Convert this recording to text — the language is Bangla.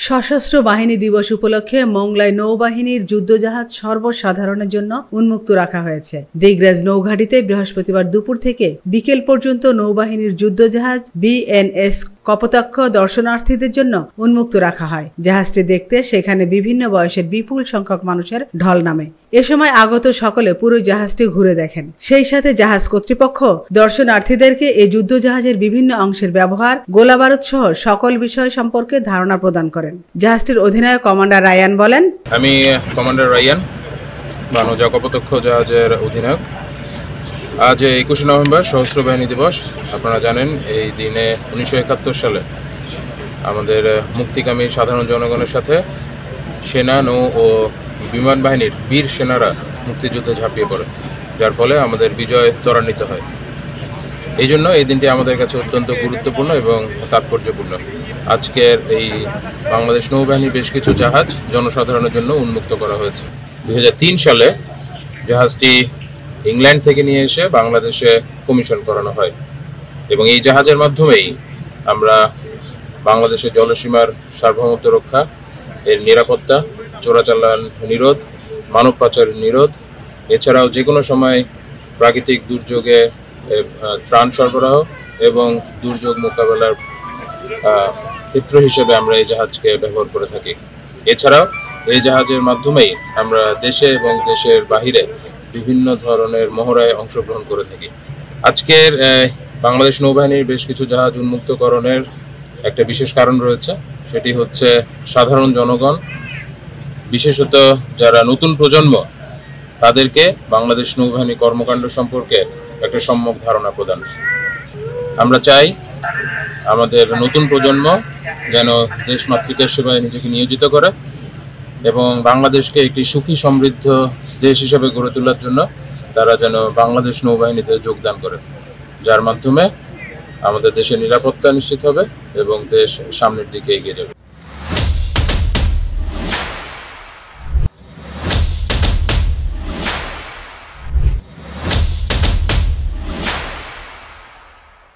সশস্ত্র বাহিনী দিবস উপলক্ষে মোংলায় নৌবাহিনীর যুদ্ধজাহাজ সর্বসাধারণের জন্য উন্মুক্ত রাখা হয়েছে। দিগরাজ নৌঘাটিতে বৃহস্পতিবার দুপুর থেকে বিকেল পর্যন্ত নৌবাহিনীর যুদ্ধজাহাজ বিএনএস কপোতাক্ষ দর্শনার্থীদের জন্য উন্মুক্ত রাখা হয়। জাহাজটি দেখতে সেখানে বিভিন্ন বয়সের বিপুল সংখ্যক মানুষের ঢল নামে। এ সময় আগত সকলে পুরো জাহাজটি ঘুরে দেখেন। সেই সাথে জাহাজ কর্তৃপক্ষ দর্শনার্থীদেরকে এই যুদ্ধজাহাজের বিভিন্ন অংশের ব্যবহার, গোলাবারুদ সহ সকল বিষয় সম্পর্কে ধারণা প্রদান করেন। জাহাজটির অধিনায়ক কমান্ডার রায়ান বলেন, আমি কমান্ডার রায়ান, বানৌজা কপোতাক্ষ জাহাজের অধিনায়ক। আজ 21শে নভেম্বর সশস্ত্র বাহিনী দিবস। আপনারা জানেন এই দিনে 1971 সালে আমাদের মুক্তিকামী সাধারণ জনগণের সাথে সেনা, নৌ ও বিমান বাহিনীর বীর সেনারা মুক্তিযুদ্ধে ঝাঁপিয়ে পড়ে, যার ফলে আমাদের বিজয় ত্বরান্বিত হয়। এই জন্য এই দিনটি আমাদের কাছে অত্যন্ত গুরুত্বপূর্ণ এবং তাৎপর্যপূর্ণ। আজকের এই বাংলাদেশ নৌবাহিনীর বেশ কিছু জাহাজ জনসাধারণের জন্য উন্মুক্ত করা হয়েছে। 2003 সালে জাহাজটি ইংল্যান্ড থেকে নিয়ে এসে বাংলাদেশে কমিশন করানো হয় এবং এই জাহাজের মাধ্যমেই আমরা বাংলাদেশের জলসীমার সার্বভৌমত্ব রক্ষা, এর নিরাপত্তা, চোরাচালান নিরোধ, মানব পাচার নিরোধ, এছাড়াও যে কোনো সময় প্রাকৃতিক দুর্যোগে ত্রাণ সরবরাহ এবং দুর্যোগ মোকাবেলার ক্ষেত্র হিসেবে আমরা এই জাহাজকে ব্যবহার করে থাকি। এছাড়াও এই জাহাজের মাধ্যমেই আমরা দেশে এবং দেশের বাহিরে বিভিন্ন ধরনের মহড়ায় অংশগ্রহণ করে থাকি। আজকের বাংলাদেশ নৌবাহিনীর বেশ কিছু জাহাজ উন্মুক্তকরণের একটা বিশেষ কারণ রয়েছে, সেটি হচ্ছে সাধারণ জনগণ, বিশেষত যারা নতুন প্রজন্ম, তাদেরকে বাংলাদেশ নৌবাহিনী কর্মকাণ্ড সম্পর্কে একটা সম্যক ধারণা প্রদান। আমরা চাই আমাদের নতুন প্রজন্ম যেন দেশ মাতৃকার সেবায় নিজেকে নিয়োজিত করে এবং বাংলাদেশকে একটি সুখী সমৃদ্ধ দেশ হিসেবে গড়ে তোলার জন্য তারা যেন বাংলাদেশ নৌবাহিনীতে যোগদান করে, যার মাধ্যমে আমাদের দেশের নিরাপত্তা নিশ্চিত হবে এবং দেশ সামনের দিকে এগিয়ে যাবে।